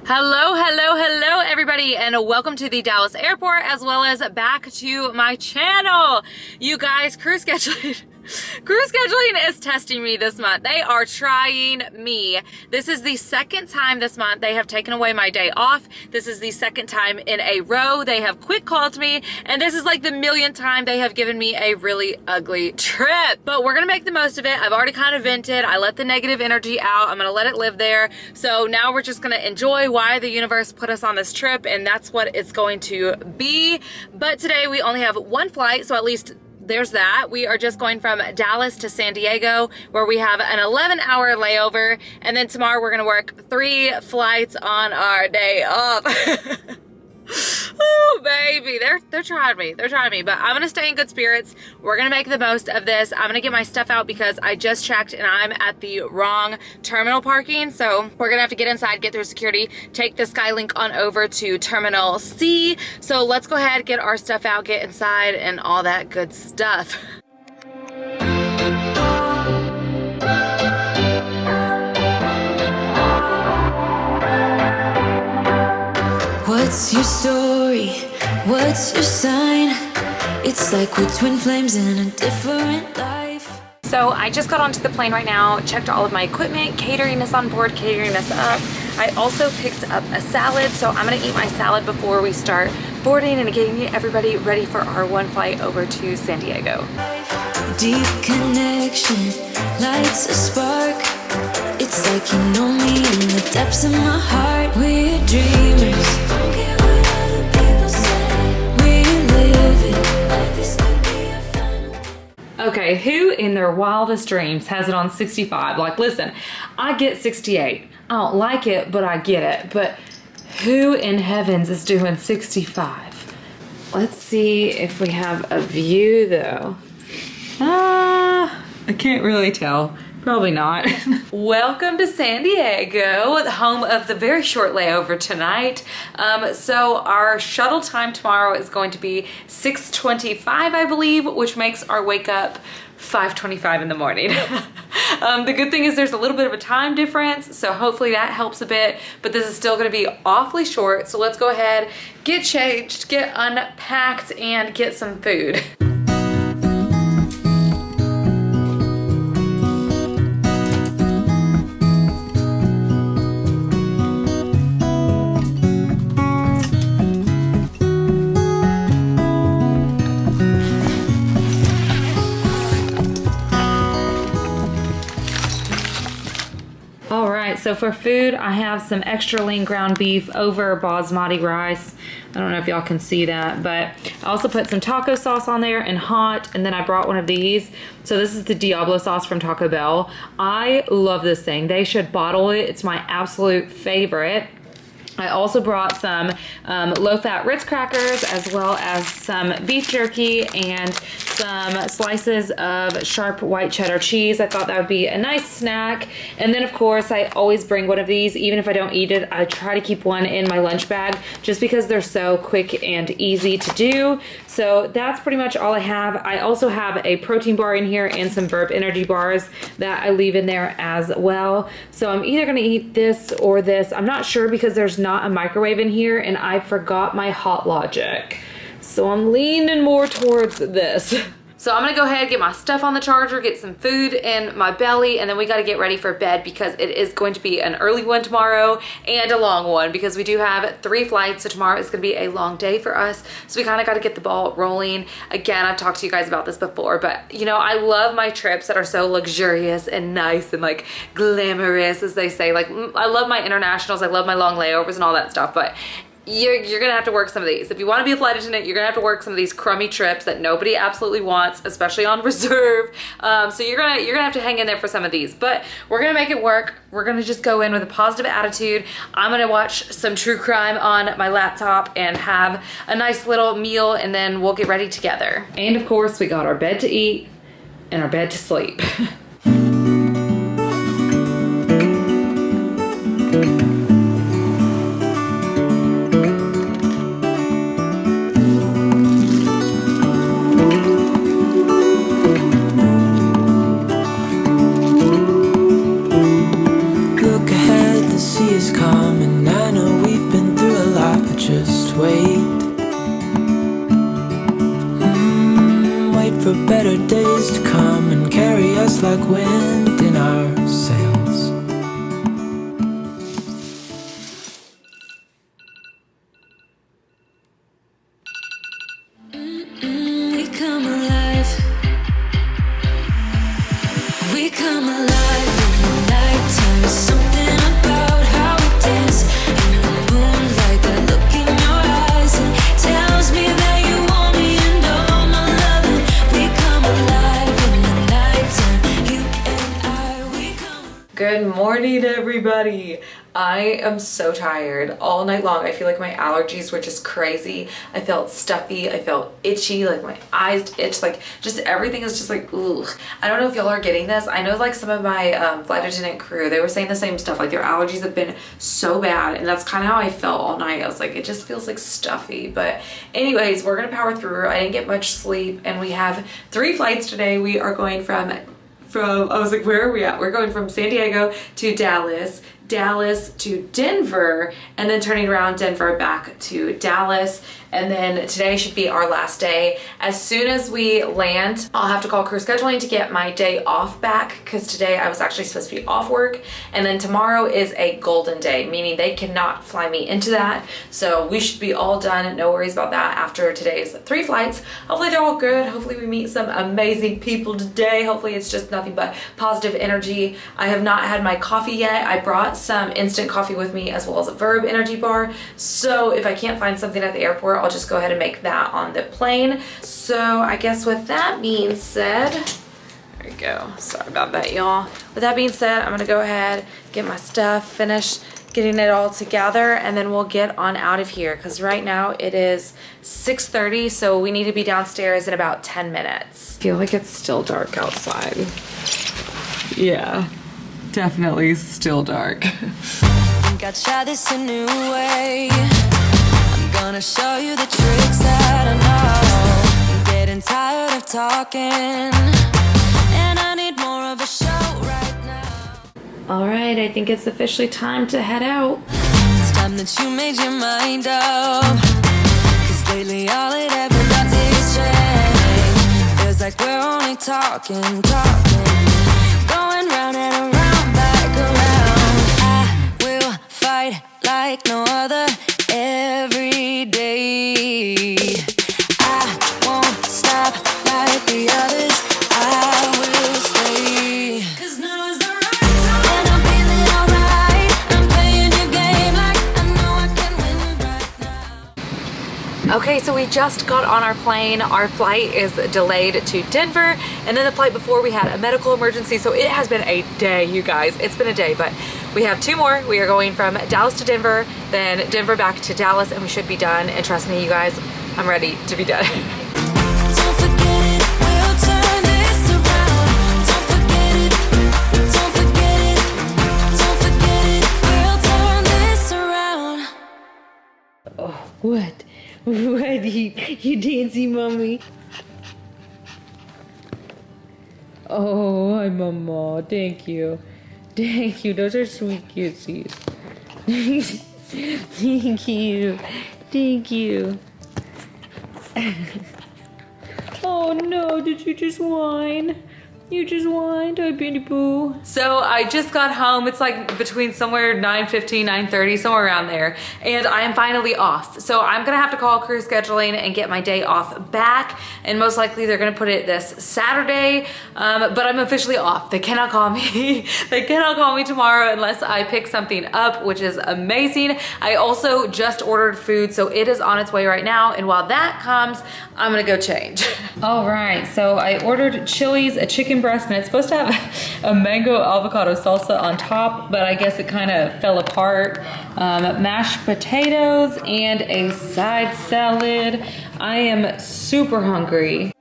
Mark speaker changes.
Speaker 1: Hello, hello, hello, everybody, and welcome to the Dallas airport as well as back to my channel. You guys, crew scheduling is testing me this month. They are trying me. This is the second time this month they have taken away my day off. This is the second time in a row they have quick called me, and this is like the millionth time they have given me a really ugly trip. But we're gonna make the most of it. I've already kind of vented. I let the negative energy out. I'm gonna let it live there. So now we're just gonna enjoy why the universe put us on this trip, and that's what it's going to be. But today we only have one flight, so at least there's that. We are just going from Dallas to San Diego, where we have an 11-hour layover, and then tomorrow we're gonna work 3 flights on our day off. Oh baby, they're trying me. They're trying me, but I'm gonna stay in good spirits. We're gonna make the most of this. I'm gonna get my stuff out because I just checked and I'm at the wrong terminal parking. So we're gonna have to get inside, get through security, take the Skylink on over to Terminal C. So let's go ahead, get our stuff out, get inside, and all that good stuff.
Speaker 2: What's your story? What's your sign? It's like we're twin flames in a different life.
Speaker 1: So I just got onto the plane right now, checked all of my equipment, catering is on board, catering us up. I also picked up a salad, so I'm gonna eat my salad before we start boarding and getting everybody ready for our one flight over to San Diego.
Speaker 2: Deep connection lights a spark. It's like you know me in the depths of my heart. We're dreamers. Don't care what other people say. We live it like this could be a final.
Speaker 1: Okay, who in their wildest dreams has it on 65? Like, listen, I get 68. I don't like it, but I get it. But who in heavens is doing 65? Let's see if we have a view, though. I can't really tell. Probably not. Welcome to San Diego, the home of the very short layover tonight. So our shuttle time tomorrow is going to be 6:25, I believe, which makes our wake up 5:25 in the morning. The good thing is there's a little bit of a time difference, so hopefully that helps a bit, but this is still gonna be awfully short. So let's go ahead, get changed, get unpacked, and get some food. So for food, I have some extra lean ground beef over basmati rice. I don't know if y'all can see that, but I also put some taco sauce on there and hot, and then I brought one of these. So this is the Diablo sauce from Taco Bell. I love this thing. They should bottle it. It's my absolute favorite. I also brought some low-fat Ritz crackers, as well as some beef jerky and some slices of sharp white cheddar cheese. I thought that would be a nice snack. And then, of course, I always bring one of these. Even if I don't eat it, I try to keep one in my lunch bag just because they're so quick and easy to do. So that's pretty much all I have. I also have a protein bar in here and some Verb energy bars that I leave in there as well. So I'm either going to eat this or this. I'm not sure because there's not a microwave in here and I forgot my Hot Logic. So I'm leaning more towards this. So I'm gonna go ahead and get my stuff on the charger, get some food in my belly, and then we gotta get ready for bed because it is going to be an early one tomorrow and a long one because we do have 3 flights. So tomorrow is gonna be a long day for us. So we kind of gotta get the ball rolling. Again, I've talked to you guys about this before, but you know, I love my trips that are so luxurious and nice and like glamorous, as they say. Like, I love my internationals, I love my long layovers and all that stuff, but you're gonna have to work some of these. If you want to be a flight attendant, you're gonna have to work some of these crummy trips that nobody absolutely wants, especially on reserve. So you're gonna have to hang in there for some of these, but we're gonna make it work. We're gonna just go in with a positive attitude. I'm gonna watch some true crime on my laptop and have a nice little meal, and then we'll get ready together. And of course, we got our bed to eat and our bed to sleep.
Speaker 2: Look ahead, the sea is calm and I know
Speaker 3: like wind in our sails.
Speaker 2: We come alive. We come alive in the nighttime. Something about how we dance in the moonlight. That look in your eyes and tells me that you want me and all my loving. We come alive in the nighttime. You and I, we come.
Speaker 4: Good morning, everybody. I am so tired all night long. I feel like my allergies were just crazy. I felt stuffy. I felt itchy, like my eyes itch, like just everything is just like, ooh. I don't know if y'all are getting this. I know like some of my flight attendant crew, they were saying the same stuff, like their allergies have been so bad, and that's kind of how I felt all night. I was like, it just feels like stuffy. But anyways, we're gonna power through. I didn't get much sleep, and we have 3 flights today. We are going from I was like, where are we at? We're going from San Diego to Dallas to Denver, and then turning around Denver back to Dallas. And then today should be our last day. As soon as we land, I'll have to call crew scheduling to get my day off back, because today I was actually supposed to be off work. And then tomorrow is a golden day, meaning they cannot fly me into that. So we should be all done, no worries about that after today's 3 flights. Hopefully they're all good. Hopefully we meet some amazing people today. Hopefully it's just nothing but positive energy. I have not had my coffee yet. I brought some instant coffee with me as well as a Verb energy bar. So if I can't find something at the airport, I'll just go ahead and make that on the plane. So I guess with that being said, there we go. Sorry about that, y'all. With that being said, I'm gonna go ahead, get my stuff, finish getting it all together, and then we'll get on out of here, because right now it is 6:30, so we need to be downstairs in about 10 minutes. I feel like it's still dark outside. Yeah, definitely still dark.
Speaker 2: Think I'd try this a new way. I'm gonna show you the tricks that I know. I'm getting tired of talking, and I need more of a show right now.
Speaker 1: All right, I think it's officially time to head out.
Speaker 2: It's time that you made your mind up, 'cause lately all it ever does is change. Feels like we're only talking, going round and around, back around. I will fight like no other every day. I won't stop like the others. I will stay. 'Cause now is the right time, and I'm feeling alright. I'm playing your game like I know I can win right now.
Speaker 4: Okay, so we just got on our plane. Our flight is delayed to Denver, and then the flight before we had a medical emergency, so it has been a day, you guys. It's been a day, but we have 2 more. We are going from Dallas to Denver, then Denver back to Dallas, and we should be done. And trust me, you guys, I'm ready to be done.
Speaker 2: Don't forget it, we'll turn this around. Don't forget it, don't forget it, don't forget it, we'll turn this around.
Speaker 1: Oh, what? What? You dancing, mommy? Oh, hi, mama. Thank you. Thank you. Those are sweet cuties. Thank you. Thank you. Oh no, did you just whine? You just whined, oh Benny Boo.
Speaker 4: So I just got home. It's like between somewhere 9:15, 9:30, somewhere around there. And I am finally off. So I'm gonna have to call crew scheduling and get my day off back. And most likely they're gonna put it this Saturday. But I'm officially off. They cannot call me. They cannot call me tomorrow unless I pick something up, which is amazing. I also just ordered food, so it is on its way right now. And while that comes, I'm gonna go change.
Speaker 1: All right, so I ordered Chili's, a chicken breast, and it's supposed to have a mango avocado salsa on top, but I guess it kind of fell apart. Mashed potatoes and a side salad. I am super hungry.